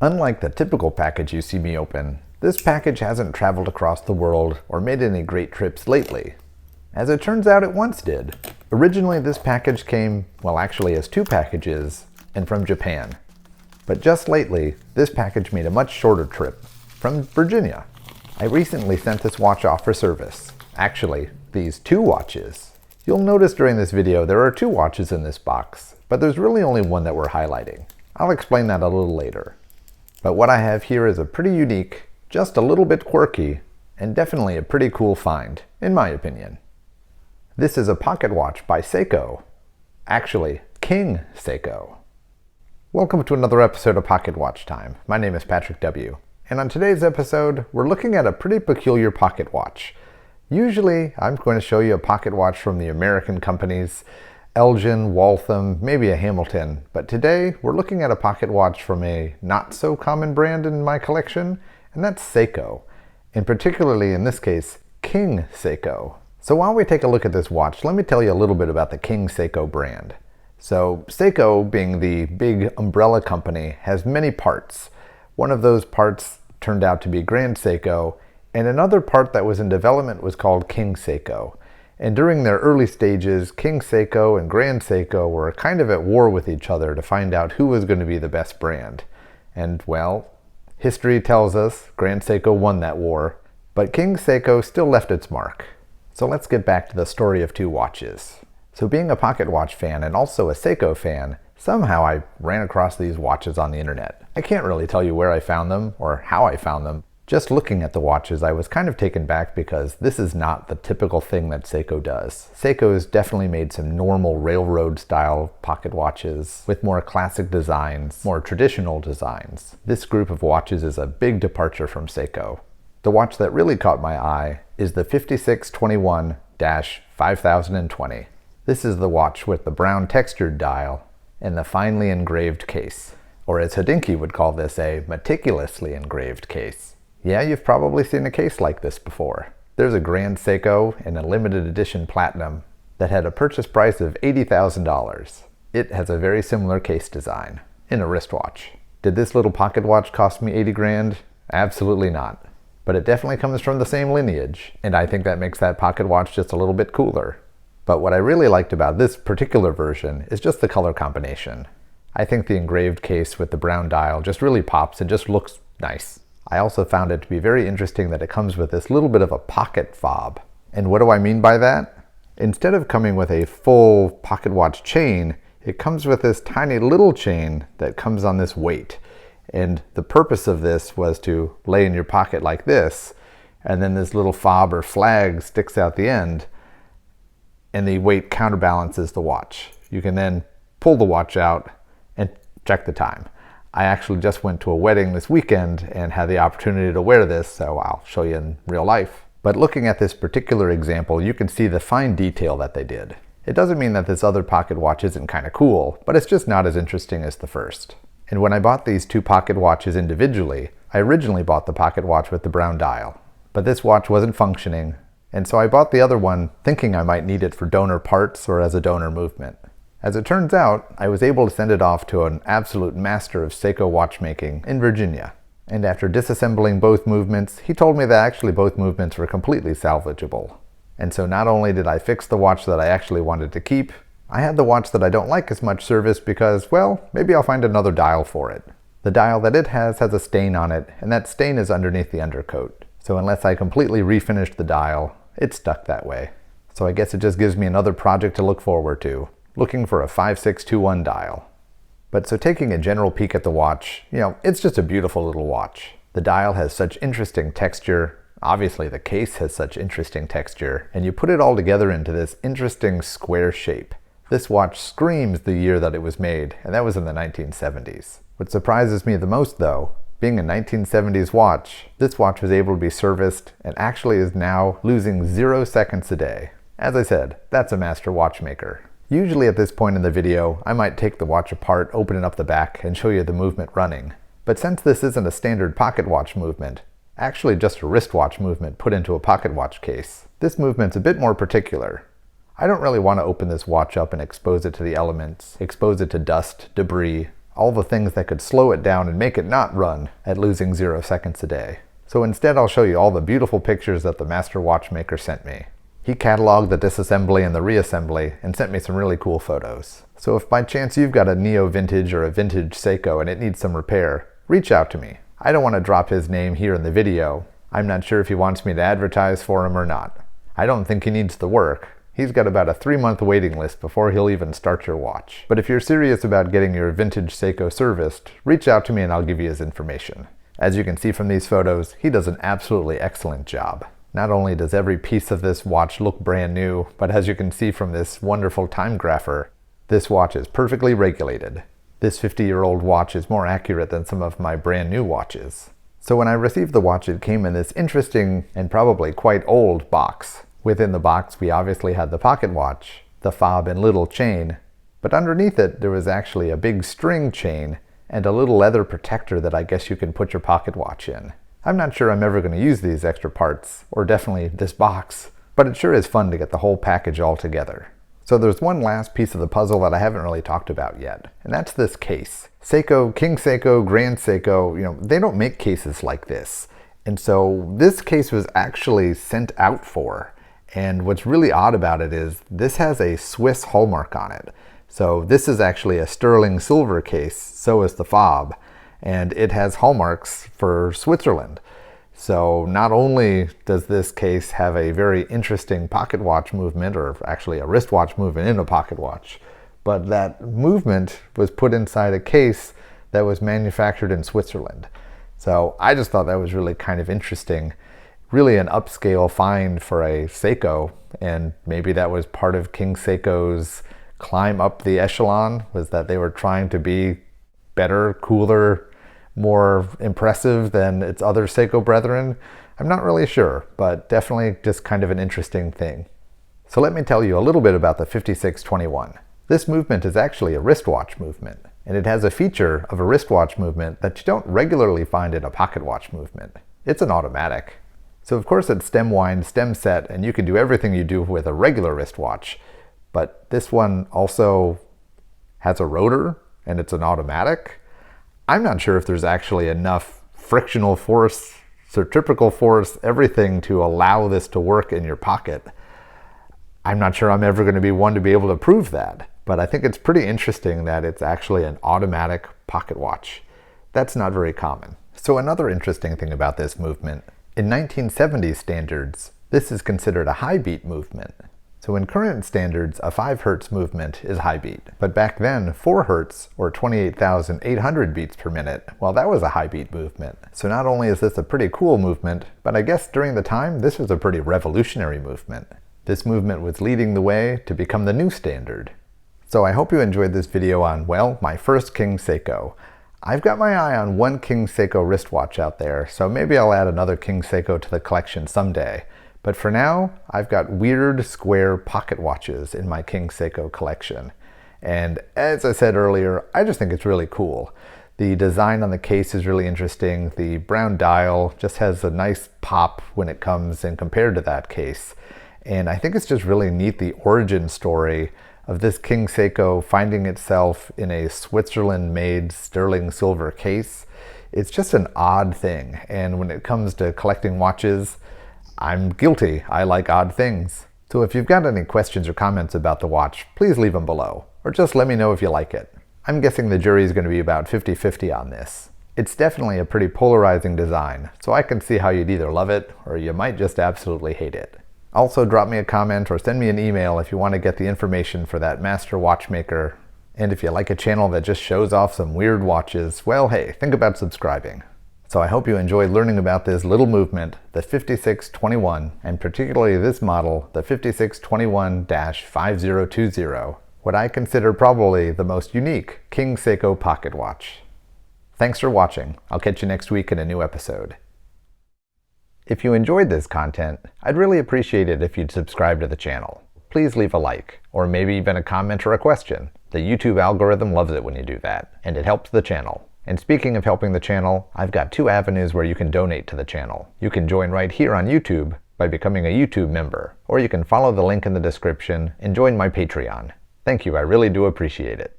Unlike the typical package you see me open, this package hasn't traveled across the world or made any great trips lately. As it turns out, it once did. Originally, this package came, well, actually as two packages, and from Japan. But just lately, this package made a much shorter trip from Virginia. I recently sent this watch off for service. Actually, these two watches. You'll notice during this video there are two watches in this box, but there's really only one that we're highlighting. I'll explain that a little later. But what I have here is a pretty unique, just a little bit quirky, and definitely a pretty cool find, in my opinion. This is a pocket watch by Seiko. Actually, King Seiko. Welcome to another episode of Pocket Watch Time. My name is Patrick W. And on today's episode, we're looking at a pretty peculiar pocket watch. Usually, I'm going to show you a pocket watch from the American companies, Elgin, Waltham, maybe a Hamilton. But today, we're looking at a pocket watch from a not-so-common brand in my collection, and that's Seiko. And particularly, in this case, King Seiko. So while we take a look at this watch, let me tell you a little bit about the King Seiko brand. So Seiko, being the big umbrella company, has many parts. One of those parts turned out to be Grand Seiko, and another part that was in development was called King Seiko. And during their early stages, King Seiko and Grand Seiko were kind of at war with each other to find out who was going to be the best brand. And well, history tells us Grand Seiko won that war, but King Seiko still left its mark. So let's get back to the story of two watches. So being a pocket watch fan and also a Seiko fan, somehow I ran across these watches on the internet. I can't really tell you where I found them or how I found them. Just looking at the watches, I was kind of taken back because this is not the typical thing that Seiko does. Seiko's definitely made some normal railroad style pocket watches with more classic designs, more traditional designs. This group of watches is a big departure from Seiko. The watch that really caught my eye is the 5621-5020. This is the watch with the brown textured dial and the finely engraved case. Or as Hodinkee would call this, a meticulously engraved case. Yeah, you've probably seen a case like this before. There's a Grand Seiko in a limited edition platinum that had a purchase price of $80,000. It has a very similar case design in a wristwatch. Did this little pocket watch cost me 80 grand? Absolutely not. But it definitely comes from the same lineage, and I think that makes that pocket watch just a little bit cooler. But what I really liked about this particular version is just the color combination. I think the engraved case with the brown dial just really pops and just looks nice. I also found it to be very interesting that it comes with this little bit of a pocket fob. And what do I mean by that? Instead of coming with a full pocket watch chain, it comes with this tiny little chain that comes on this weight. And the purpose of this was to lay in your pocket like this, and then this little fob or flag sticks out the end, and the weight counterbalances the watch. You can then pull the watch out and check the time. I actually just went to a wedding this weekend and had the opportunity to wear this, so I'll show you in real life. But looking at this particular example, you can see the fine detail that they did. It doesn't mean that this other pocket watch isn't kind of cool, but it's just not as interesting as the first. And when I bought these two pocket watches individually, I originally bought the pocket watch with the brown dial. But this watch wasn't functioning, and so I bought the other one thinking I might need it for donor parts or as a donor movement. As it turns out, I was able to send it off to an absolute master of Seiko watchmaking in Virginia. And after disassembling both movements, he told me that actually both movements were completely salvageable. And so not only did I fix the watch that I actually wanted to keep, I had the watch that I don't like as much service because, well, maybe I'll find another dial for it. The dial that it has a stain on it, and that stain is underneath the undercoat. So unless I completely refinished the dial, it's stuck that way. So I guess it just gives me another project to look forward to. Looking for a 5621 dial. But so taking a general peek at the watch, it's just a beautiful little watch. The dial has such interesting texture, obviously the case has such interesting texture, and you put it all together into this interesting square shape. This watch screams the year that it was made, and that was in the 1970s. What surprises me the most though, being a 1970s watch, this watch was able to be serviced and actually is now losing 0 seconds a day. As I said, that's a master watchmaker. Usually at this point in the video, I might take the watch apart, open it up the back, and show you the movement running. But since this isn't a standard pocket watch movement, actually just a wristwatch movement put into a pocket watch case, this movement's a bit more particular. I don't really want to open this watch up and expose it to the elements, expose it to dust, debris, all the things that could slow it down and make it not run at losing 0 seconds a day. So instead I'll show you all the beautiful pictures that the master watchmaker sent me. He cataloged the disassembly and the reassembly and sent me some really cool photos. So if by chance you've got a neo-vintage or a vintage Seiko and it needs some repair, reach out to me. I don't want to drop his name here in the video. I'm not sure if he wants me to advertise for him or not. I don't think he needs the work. He's got about a 3-month waiting list before he'll even start your watch. But if you're serious about getting your vintage Seiko serviced, reach out to me and I'll give you his information. As you can see from these photos, he does an absolutely excellent job. Not only does every piece of this watch look brand new, but as you can see from this wonderful time grapher, this watch is perfectly regulated. This 50-year-old watch is more accurate than some of my brand new watches. So when I received the watch, it came in this interesting and probably quite old box. Within the box, we obviously had the pocket watch, the fob and little chain, but underneath it there was actually a big string chain and a little leather protector that I guess you can put your pocket watch in. I'm not sure I'm ever going to use these extra parts, or definitely this box, but it sure is fun to get the whole package all together. So there's one last piece of the puzzle that I haven't really talked about yet, and that's this case. Seiko, King Seiko, Grand Seiko, they don't make cases like this. And so this case was actually sent out for. And what's really odd about it is this has a Swiss hallmark on it. So this is actually a sterling silver case, so is the fob, and it has hallmarks for Switzerland. So not only does this case have a very interesting pocket watch movement, or actually a wristwatch movement in a pocket watch, but that movement was put inside a case that was manufactured in Switzerland. So I just thought that was really kind of interesting. Really an upscale find for a Seiko, and maybe that was part of King Seiko's climb up the echelon, was that they were trying to be better, cooler, more impressive than its other Seiko brethren. I'm not really sure, but definitely just kind of an interesting thing. So let me tell you a little bit about the 5621. This movement is actually a wristwatch movement, and it has a feature of a wristwatch movement that you don't regularly find in a pocket watch movement. It's an automatic. So of course it's stem wind, stem set, and you can do everything you do with a regular wristwatch, but this one also has a rotor and it's an automatic. I'm not sure if there's actually enough frictional force, centrifugal force, everything to allow this to work in your pocket. I'm not sure I'm ever going to be one to be able to prove that, but I think it's pretty interesting that it's actually an automatic pocket watch. That's not very common. So another interesting thing about this movement, in 1970 standards, this is considered a high beat movement. So in current standards, a 5 Hz movement is high beat. But back then, 4 Hz, or 28,800 beats per minute, well, that was a high beat movement. So not only is this a pretty cool movement, but I guess during the time, this was a pretty revolutionary movement. This movement was leading the way to become the new standard. So I hope you enjoyed this video on, well, my first King Seiko. I've got my eye on one King Seiko wristwatch out there, so maybe I'll add another King Seiko to the collection someday. But for now, I've got weird square pocket watches in my King Seiko collection. And as I said earlier, I just think it's really cool. The design on the case is really interesting. The brown dial just has a nice pop when it comes in compared to that case. And I think it's just really neat, the origin story of this King Seiko finding itself in a Switzerland-made sterling silver case. It's just an odd thing. And when it comes to collecting watches, I'm guilty. I like odd things. So if you've got any questions or comments about the watch, please leave them below, or just let me know if you like it. I'm guessing the jury is going to be about 50-50 on this. It's definitely a pretty polarizing design, so I can see how you'd either love it, or you might just absolutely hate it. Also, drop me a comment or send me an email if you want to get the information for that master watchmaker. And if you like a channel that just shows off some weird watches, well, hey, think about subscribing. So I hope you enjoyed learning about this little movement, the 5621, and particularly this model, the 5621-5020, what I consider probably the most unique King Seiko pocket watch. Thanks for watching. I'll catch you next week in a new episode. If you enjoyed this content, I'd really appreciate it if you'd subscribe to the channel. Please leave a like, or maybe even a comment or a question. The YouTube algorithm loves it when you do that, and it helps the channel. And speaking of helping the channel, I've got 2 avenues where you can donate to the channel. You can join right here on YouTube by becoming a YouTube member, or you can follow the link in the description and join my Patreon. Thank you, I really do appreciate it.